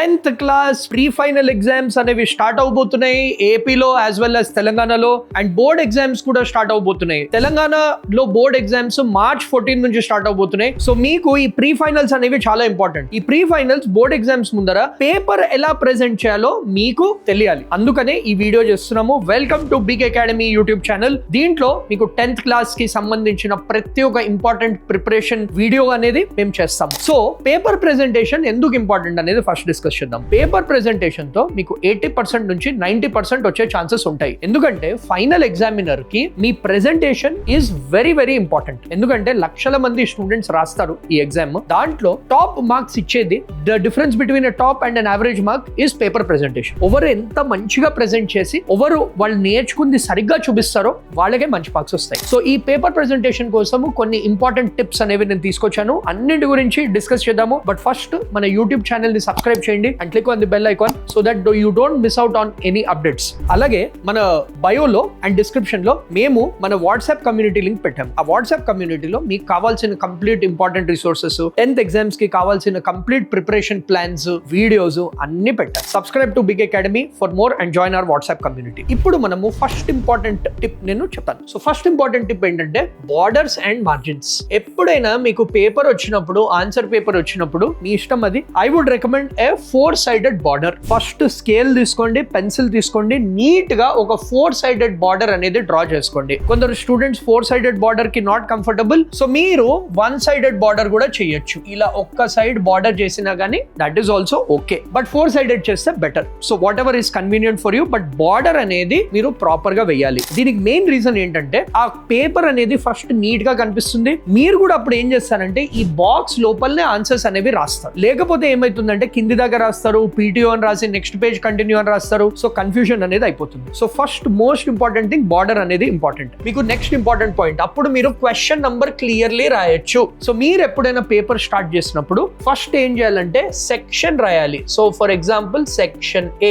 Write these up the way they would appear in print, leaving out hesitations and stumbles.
10th class pre final exams అనేవి start అవబోతున్నాయి ఏపీలో as well as తెలంగాణలో. అండ్ బోర్డ్ ఎగ్జామ్స్ కూడా స్టార్ట్ అవబోతున్నాయి. తెలంగాణలో బోర్డ్ ఎగ్జామ్స్ March 14 నుంచి స్టార్ట్ అవబోతున్నాయి. సో మీకు ఈ ప్రీ ఫైనల్స్ అనేవి చాలా ఇంపార్టెంట్. ఈ ప్రీ ఫైనల్స్ బోర్డ్ ఎగ్జామ్స్ ముందర పేపర్ ఎలా ప్రెజెంట్ చేయాలో మీకు తెలియాలి. అందుకనే ఈ వీడియో చేస్తున్నాము. Welcome to big academy YouTube channel. దీంట్లో మీకు 10th క్లాస్ కి సంబంధించిన ప్రతి ఒక్క ఇంపార్టెంట్ ప్రిపరేషన్ వీడియో అనేది మేము చేస్తాము. సో పేపర్ ప్రెజెంటేషన్ ఎందుకు ఇంపార్టెంట్ అనేది ఫస్ట్ డిస్కస్ చేద్దాం. పేపర్ ప్రెజెంటేషన్ తో మీకు 80% నుంచి 90% వచ్చే ఛాన్సెస్ ఉంటాయి. ఎందుకంటే ఫైనల్ ఎగ్జామినర్ కి మీ presentation is very very important. ఎందుకంటే లక్షల మంది స్టూడెంట్స్ రాస్తారు ఈ ఎగ్జామ్. దాంట్లో టాప్ మార్క్స్ ఇచ్చేది, the difference between a top and an average mark is paper presentation. ఎవరు ఎంత మంచిగా ప్రెజెంట్ చేసి ఎవరు వాళ్ళు నేర్చుకుంది సరిగ్గా చూపిస్తారో వాళ్ళకే మంచి మార్క్స్ వస్తాయి. సో ఈ పేపర్ ప్రెజెంటేషన్ కోసం కొన్ని ఇంపార్టెంట్ టిప్స్ అనేవి నేను తీసుకొచ్చాను. అన్నింటి గురించి డిస్కస్ చేద్దాము. బట్ ఫస్ట్ మన యూట్యూబ్ ఛానల్ ని సబ్స్క్రైబ్ చేయండి and click on the bell icon so that you don't miss out on any updates. అలాగే మన బయోలో అండ్ డిస్క్రిప్షన్ లో మేము మన వాట్సాప్ కమ్యూనిటీ లింక్ పెట్టాం. ఆ వాట్సాప్ కమ్యూనిటీలో మీకు కావాల్సిన complete important resources, 10th exams కి కావాల్సిన కంప్లీట్ ప్రిపరేషన్ ప్లాన్స్, వీడియోస్ అన్ని పెట్టాం. Subscribe to big Academy for more and join our WhatsApp community. ఇప్పుడు మనము ఫస్ట్ ఇంపార్టెంట్ టిప్ నేను చెప్తాను. సో ఫస్ట్ ఇంపార్టెంట్ టిప్ ఏంటంటే బార్డర్స్ అండ్ మార్జిన్స్. ఎప్పుడైనా మీకు పేపర్ వచ్చినప్పుడు, ఆన్సర్ పేపర్ వచ్చినప్పుడు మీ ఇష్టం అది, I would recommend a 4-sided border. First scale తీసుకోండి, పెన్సిల్ తీసుకోండి, నీట్ గా ఒక 4-sided బార్డర్ అనేది డ్రా చేసుకోండి. కొందరు స్టూడెంట్స్ 4-sided బార్డర్ కి నాట్ కంఫర్టబుల్, సో మీరు 1-sided బార్డర్ కూడా చేయొచ్చు. ఇలా ఒక్క సైడ్ బార్డర్ చేసినా గానీ that is also okay, but 4-sided చేస్తే better. So what ever is convenient for you, but border అనేది మీరు ప్రాపర్ గా వేయాలి. దీనికి మెయిన్ రీజన్ ఏంటంటే ఆ పేపర్ అనేది ఫస్ట్ నీట్ గా కనిపిస్తుంది. మీరు కూడా అప్పుడు ఏం చేస్తారంటే ఈ బాక్స్ లోపలనే ఆన్సర్స్ అనేవి రాస్తారు. లేకపోతే ఏమైతుందంటే కింది దాకా రాస్తారు, పీటీఓ అని రాసి నెక్స్ట్ పేజ్ కంటిన్యూ అని రాస్తారు. సో కన్ఫ్యూజన్ అనేది అయిపోతుంది. So first most important thing border అనేది ఇంపార్టెంట్. మీకు నెక్స్ట్ ఇంపార్టెంట్ పాయింట్, అప్పుడు మీరు క్వశ్చన్ నంబర్ క్లియర్లీ రాయొచ్చు. సో మీరు ఎప్పుడైనా పేపర్ స్టార్ట్ చేసినప్పుడు ఫస్ట్ ఏం చేయాలంటే సెక్షన్ రాయాలి. So for example section A,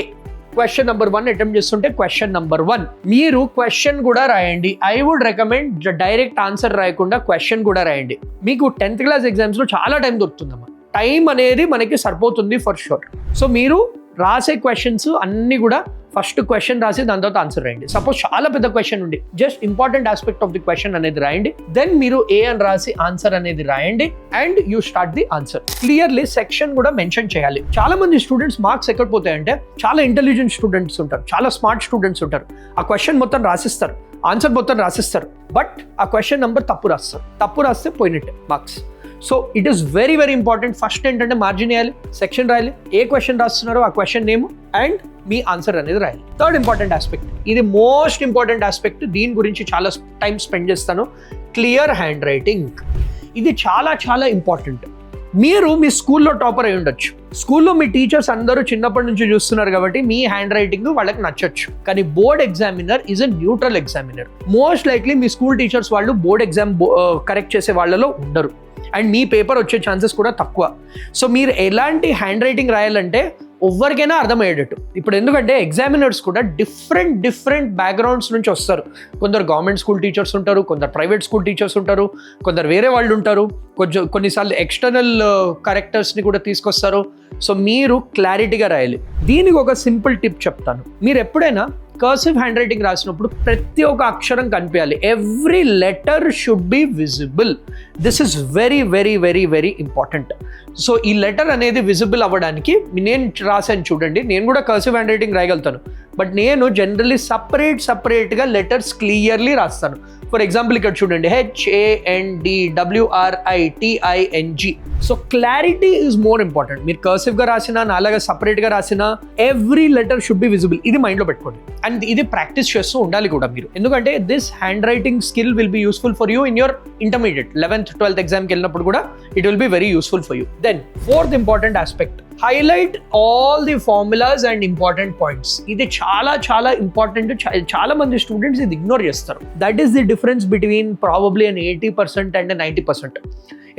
question number 1 attempt చేస్తుంటే క్వశ్చన్ నెంబర్ 1 మీరు క్వశ్చన్ కూడా రాయండి. I would recommend direct answer రాయకుండా క్వశ్చన్ కూడా రాయండి. మీకు 10th క్లాస్ ఎగ్జామ్స్ లో చాలా టైం దొరుకుతుందమ్మా. టైం అనేది మనకి సరిపోతుంది ఫర్ షూర్. సో మీరు రాసే క్వశ్చన్స్ అన్ని కూడా ఫస్ట్ క్వశ్చన్ రాసి దాని తర్వాత ఆన్సర్ రాయండి. సపోజ్ చాలా పెద్ద క్వశ్చన్ ఉండి just important aspect of the question అనేది రాయండి. దెన్ మీరు ఏ అని రాసి ఆన్సర్ అనేది రాయండి and you start the answer. Clearly section కూడా మెన్షన్ చేయాలి. చాలా మంది స్టూడెంట్స్ మార్క్స్ ఎక్కడ పోతాయంటే, చాలా ఇంటెలిజెంట్ స్టూడెంట్స్ ఉంటారు, చాలా స్మార్ట్ స్టూడెంట్స్ ఉంటారు. ఆ క్వశ్చన్ మొత్తం రాసిస్తారు, ఆన్సర్ మొత్తం రాసిస్తారు, బట్ ఆ క్వశ్చన్ నెంబర్ తప్పు రాస్తారు. తప్పు రాస్తే పోయినట్టే marks. So it is very very important. First ఏంటంటే మార్జిన్ వేయాలి, సెక్షన్ రాయాలి, ఏ క్వశ్చన్ రాస్తున్నారో ఆ question name and me answer అనేది రాయాలి. థర్డ్ ఇంపార్టెంట్ ఆస్పెక్ట్, ఇది మోస్ట్ ఇంపార్టెంట్ ఆస్పెక్ట్, దీని గురించి చాలా టైం స్పెండ్ చేస్తాను. Clear hand writing. ఇది చాలా చాలా ఇంపార్టెంట్. మీరు మీ స్కూల్లో టాపర్ అయి ఉండొచ్చు, స్కూల్లో మీ టీచర్స్ అందరూ చిన్నప్పటి నుంచి చూస్తున్నారు కాబట్టి మీ హ్యాండ్ రైటింగ్ వాళ్ళకి నచ్చొచ్చు. కానీ board examiner is a neutral examiner. Most likely me school teachers వాళ్ళు బోర్డ్ ఎగ్జామ్ కరెక్ట్ చేసే వాళ్ళలో ఉండరు అండ్ మీ పేపర్ వచ్చే ఛాన్సెస్ కూడా తక్కువ. సో మీరు ఎలాంటి హ్యాండ్ రైటింగ్ రాయాలంటే ఎవరికైనా అర్థమయ్యేటట్టు. ఇప్పుడు ఎందుకంటే ఎగ్జామినర్స్ కూడా డిఫరెంట్ బ్యాక్గ్రౌండ్స్ నుంచి వస్తారు. కొందరు గవర్నమెంట్ స్కూల్ టీచర్స్ ఉంటారు, కొందరు ప్రైవేట్ స్కూల్ టీచర్స్ ఉంటారు, కొందరు వేరే వాళ్ళు ఉంటారు, కొన్నిసార్లు ఎక్స్టర్నల్ కరెక్టర్స్ని కూడా తీసుకొస్తారు. సో మీరు క్లారిటీగా రాయాలి. దీనికి ఒక సింపుల్ టిప్ చెప్తాను. మీరు ఎప్పుడైనా కర్సివ్ హ్యాండ్ రైటింగ్ రాసినప్పుడు ప్రతి ఒక్క అక్షరం కనిపించాలి. Every letter should be visible. This is very very very very important. So ఈ లెటర్ అనేది విజిబుల్ అవ్వడానికి నేను రాశాను చూడండి, నేను కూడా కర్సివ్ హ్యాండ్ రైటింగ్ రాయగలుగుతాను, బట్ నేను జనరల్లీ సపరేట్గా లెటర్స్ క్లియర్లీ రాస్తాను. ఫర్ ఎగ్జాంపుల్ ఇక్కడ చూడండి, HANDWRITING. So clarity is more important. మీరు కర్సివ్గా రాసినా, నాలాగా సపరేట్గా రాసినా, every letter should be visible. ఇది మైండ్లో పెట్టుకోండి అండ్ ఇది ప్రాక్టీస్ చేస్తూ ఉండాలి కూడా మీరు. ఎందుకంటే this handwriting skill will be useful for you in your intermediate 11th 12th ఎగ్జామ్కి వెళ్ళినప్పుడు కూడా it will be very useful for you. Then fourth important aspect, highlight all the formulas and important points. ఇది చాలా చాలా important. చాలా మంది students ఇది ignore చేస్తారు. That is the difference between probably an 80% and 90%.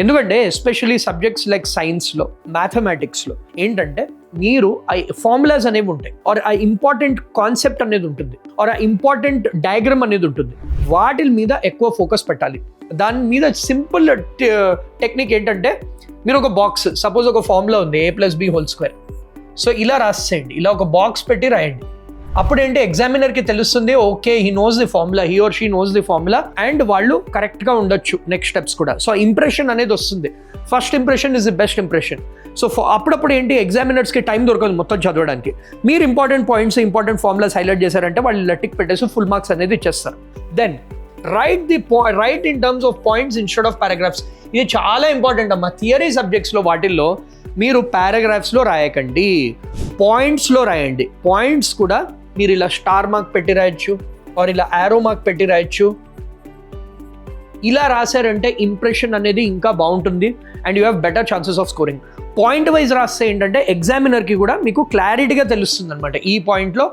ఎందుకంటే ఎస్పెషలీ సబ్జెక్ట్స్ లైక్ సైన్స్లో, మ్యాథమెటిక్స్లో ఏంటంటే మీరు ఆ ఫార్ములాస్ అనేవి ఉంటాయి, ఆర్ ఆ ఇంపార్టెంట్ కాన్సెప్ట్ అనేది ఉంటుంది, ఆర్ ఆ ఇంపార్టెంట్ డయాగ్రామ్ అనేది ఉంటుంది. వాటి మీద ఎక్కువ ఫోకస్ పెట్టాలి. దాని మీద సింపుల్ టెక్నిక్ ఏంటంటే, మీరు ఒక బాక్స్, సపోజ్ ఒక ఫార్ములా ఉంది A+B² సో ఇలా రాసేయండి, ఇలా ఒక బాక్స్ పెట్టి రాయండి. అప్పుడు ఏంటి ఎగ్జామినర్కి తెలుస్తుంది, okay he knows the formula, he or she knows the formula, and వాళ్ళు కరెక్ట్గా ఉండొచ్చు నెక్స్ట్ స్టెప్స్ కూడా. సో ఇంప్రెషన్ అనేది వస్తుంది. First impression is the best impression. So అప్పుడప్పుడు ఏంటి ఎగ్జామినర్స్కి టైం దొరకదు మొత్తం చదవడానికి. మీరు important points, important formulas highlight చేశారంటే వాళ్ళు ఇలా టిక్ పెట్టేసి ఫుల్ మార్క్స్ అనేది ఇచ్చేస్తారు. Then write in terms of points instead of paragraphs. ఇది చాలా ఇంపార్టెంట్ అమ్మా. థియరీ సబ్జెక్ట్స్లో వాటిల్లో మీరు పారాగ్రాఫ్స్లో రాయకండి, పాయింట్స్లో రాయండి. పాయింట్స్ కూడా మీరు ఇలా స్టార్ మార్క్ పెట్టి రాయొచ్చు, ఆర్ ఇలా యారో మార్క్ పెట్టి రాయొచ్చు. ఇలా రాశారంటే ఇంప్రెషన్ అనేది ఇంకా బాగుంటుంది and you have better chances of scoring. Point wise రాస్తే ఏంటంటే ఎగ్జామినర్కి కూడా మీకు క్లారిటీగా తెలుస్తుంది అనమాట, ఈ పాయింట్లో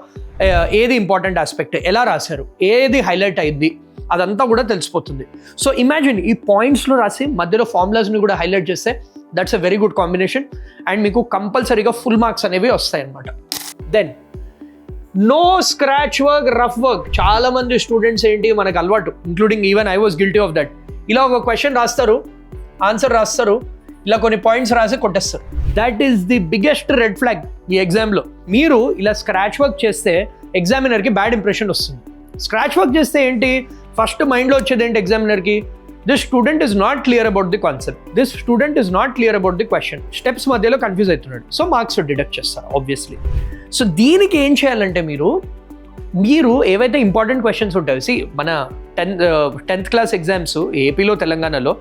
ఏది ఇంపార్టెంట్ ఆస్పెక్ట్, ఎలా రాశారు, ఏది హైలైట్ అయింది, అదంతా కూడా తెలిసిపోతుంది. సో ఇమాజిన్ ఈ పాయింట్స్లో రాసి మధ్యలో ఫార్ములాస్ని కూడా హైలైట్ చేస్తే that's a very good combination and మీకు కంపల్సరీగా ఫుల్ మార్క్స్ అనేవి వస్తాయి అన్నమాట. Then no scratch work, rough work. చాలా మంది స్టూడెంట్స్ ఏంటి మనకు అలవాటు, including even I was guilty of that. ఇలా ఒక క్వశ్చన్ రాస్తారు, ఆన్సర్ రాస్తారు, ఇలా కొన్ని పాయింట్స్ రాసి కొట్టేస్తారు. That is the biggest red flag ఈ ఎగ్జామ్లో. మీరు ఇలా స్క్రాచ్ వర్క్ చేస్తే ఎగ్జామినర్కి బ్యాడ్ ఇంప్రెషన్ వస్తుంది. స్క్రాచ్ వర్క్ చేస్తే ఏంటి, ఫస్ట్ మైండ్లో వచ్చేది ఏంటి ఎగ్జామినర్కి, this student is not clear about the concept, this student is not clear about the question. Steps మధ్యలో కన్ఫ్యూజ్ అవుతున్నాడు, సో మార్క్స్ డిడక్ట్ చేస్తారు ఆబ్వియస్లీ. సో దీనికి ఏం చేయాలంటే మీరు ఏవైతే ఇంపార్టెంట్ క్వశ్చన్స్ ఉంటాయి, మన 10th క్లాస్ ఎగ్జామ్స్ ఏపీలో తెలంగాణలో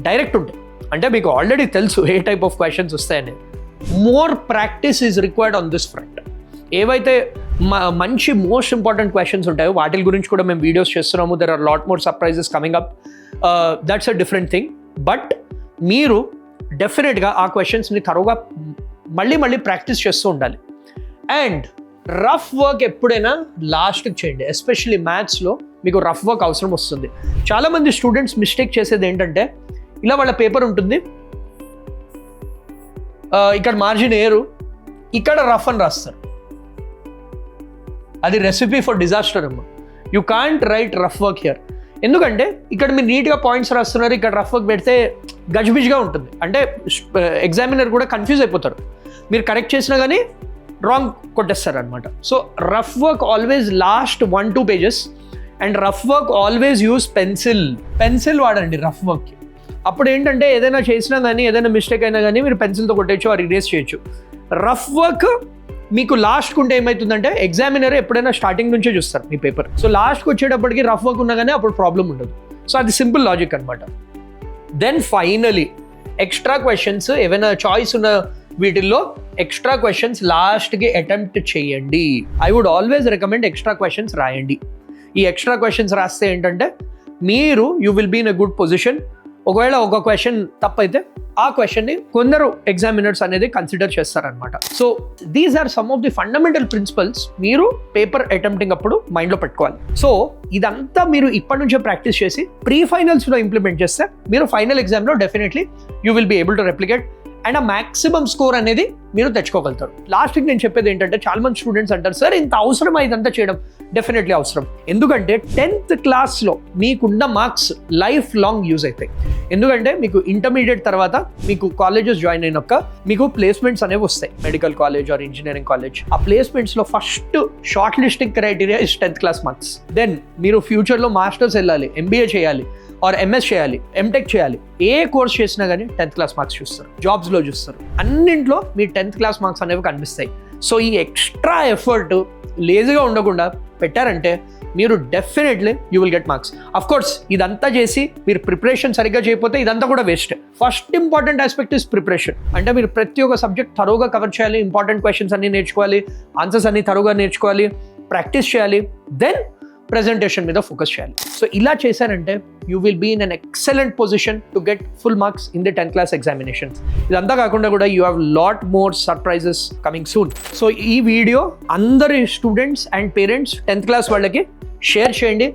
డైరెక్ట్ ఉంటాయి, అంటే మీకు ఆల్రెడీ తెలుసు ఏ టైప్ ఆఫ్ క్వశ్చన్స్ వస్తాయని. More practice is required on this front. ఏవైతే మంచి మోస్ట్ ఇంపార్టెంట్ క్వశ్చన్స్ ఉంటాయో వాటి గురించి కూడా మేము వీడియోస్ చేస్తున్నాము. There are lot more surprises coming up, that's a different thing. But మీరు డెఫినెట్గా ఆ క్వశ్చన్స్ని తరువుగా మళ్ళీ ప్రాక్టీస్ చేస్తూ ఉండాలి. అండ్ రఫ్ వర్క్ ఎప్పుడైనా లాస్ట్కి చేయండి, ఎస్పెషల్లీ మ్యాథ్స్లో మీకు రఫ్ వర్క్ అవసరం వస్తుంది. చాలామంది స్టూడెంట్స్ మిస్టేక్ చేసేది ఏంటంటే, ఇలా వాళ్ళ పేపర్ ఉంటుంది, ఇక్కడ మార్జిన్ ఏరు, ఇక్కడ రఫ్ అని రాస్తారు. అది రెసిపీ ఫర్ డిజాస్టర్ అమ్మ. You can't right rough work here. ఎందుకంటే ఇక్కడ మీరు నీట్గా పాయింట్స్ రాస్తున్నారు, ఇక్కడ రఫ్ వర్క్ పెడితే గజిబిజిగా ఉంటుంది, అంటే ఎగ్జామినర్ కూడా కన్ఫ్యూజ్ అయిపోతారు. మీరు కరెక్ట్ చేసినా కానీ రాంగ్ కొట్టేస్తారు అనమాట. So rough work always last 1-2 pages and rough work always use pencil వాడండి రఫ్ వర్క్కి. అప్పుడు ఏంటంటే ఏదైనా చేసినా కానీ, ఏదైనా మిస్టేక్ అయినా కానీ మీరు పెన్సిల్తో కొట్టేయచ్చు ఆర్ ఇరేజ్ చేయొచ్చు. రఫ్ వర్క్ మీకు లాస్ట్కి ఉంటే ఏమవుతుందంటే ఎగ్జామినర్ ఎప్పుడైనా స్టార్టింగ్ నుంచే చూస్తారు మీ పేపర్. సో లాస్ట్కి వచ్చేటప్పటికి రఫ్ వర్క్ ఉన్నా కానీ అప్పుడు ప్రాబ్లం ఉండదు. సో అది సింపుల్ లాజిక్ అనమాట. దెన్ ఫైనలీ ఎక్స్ట్రా క్వశ్చన్స్ ఏవైనా చాయిస్ ఉన్న వీటిల్లో ఎక్స్ట్రా క్వశ్చన్స్ లాస్ట్కి అటెంప్ట్ చేయండి. I would always recommend extra questions రాయండి. ఈ ఎక్స్ట్రా క్వశ్చన్స్ రాస్తే ఏంటంటే you will be in a good position. ఒకవేళ ఒక క్వశ్చన్ తప్పైతే ఆ క్వశ్చన్ని కొందరు ఎగ్జామినర్స్ అనేది కన్సిడర్ చేస్తారనమాట. So these are some of the fundamental principles మీరు పేపర్ అటెంప్టింగ్ అప్పుడు మైండ్లో పెట్టుకోవాలి. సో ఇదంతా మీరు ఇప్పటి నుంచే ప్రాక్టీస్ చేసి ప్రీ ఫైనల్స్లో ఇంప్లిమెంట్ చేస్తే మీరు ఫైనల్ ఎగ్జామ్లో definitely you will be able to replicate and ఆ మ్యాక్సిమం స్కోర్ అనేది మీరు తెచ్చుకోగలుగుతారు. లాస్ట్కి నేను చెప్పేది ఏంటంటే, చాలా మంది స్టూడెంట్స్ అంటారు, సార్ ఇంత అవసరమా ఇదంతా చేయడం? డెఫినెట్లీ అవసరం. ఎందుకంటే 10th క్లాస్లో మీకున్న మార్క్స్ లైఫ్ లాంగ్ యూజ్ అవుతాయి. ఎందుకంటే మీకు ఇంటర్మీడియట్ తర్వాత మీకు కాలేజెస్ జాయిన్ అయినాక మీకు ప్లేస్మెంట్స్ అనేవి వస్తాయి, medical college or engineering college. ఆ ప్లేస్మెంట్స్లో first short listing criteria is 10th class marks. Then మీరు ఫ్యూచర్లో మాస్టర్స్ వెళ్ళాలి, MBA చేయాలి ఆర్ MS చేయాలి, MTech చేయాలి, ఏ కోర్స్ చేసినా కానీ 10th క్లాస్ మార్క్స్ చూస్తారు, జాబ్స్లో చూస్తారు, అన్నింట్లో మీ 10th క్లాస్ మార్క్స్ అనేవి కనిపిస్తాయి. సో ఈ ఎక్స్ట్రా ఎఫర్ట్ లేజీగా ఉండకుండా పెట్టారంటే మీరు definitely you will get marks. Of course ఇదంతా చేసి మీరు ప్రిపరేషన్ సరిగ్గా చేయకపోతే ఇదంతా కూడా waste. First important aspect is preparation. అంటే మీరు ప్రతి ఒక్క సబ్జెక్ట్ తరువుగా కవర్ చేయాలి, ఇంపార్టెంట్ క్వశ్చన్స్ అన్ని నేర్చుకోవాలి, ఆన్సర్స్ అన్ని తరువుగా నేర్చుకోవాలి, ప్రాక్టీస్ చేయాలి, దెన్ ప్రెజెంటేషన్ మీద ఫోకస్ చేయాలి. సో ఇలా చేశారంటే you will be in an excellent position to get full marks in the 10th class examinations. ఇదంతా కాకుండా కూడా you have lot more surprises coming soon. So ఈ వీడియో అందరి students and parents 10th class వాళ్ళకి share చేయండి.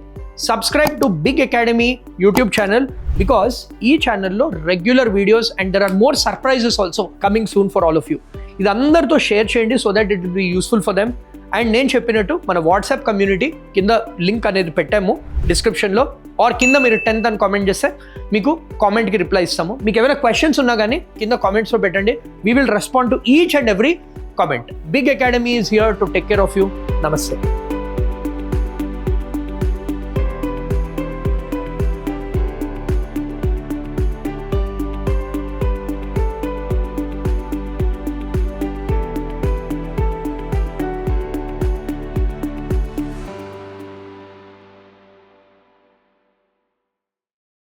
Subscribe to big academy YouTube channel, because ఈ ఛానల్లో regular videos and there are more surprises also coming soon for all of you. ఇది అందరితో share చేయండి so that it will be useful for them. And నేను చెప్పినట్టు మన WhatsApp community కింద link అనేది పెట్టాము డిస్క్రిప్షన్లో, ఆర్ కింద మీరు 10th అని కామెంట్ చేస్తే మీకు కామెంట్కి రిప్లై ఇస్తాము. మీకు ఏమైనా క్వశ్చన్స్ ఉన్నా కానీ కింద కామెంట్స్లో పెట్టండి. We will respond to each and every comment. Big academy is here to take care of you. నమస్తే.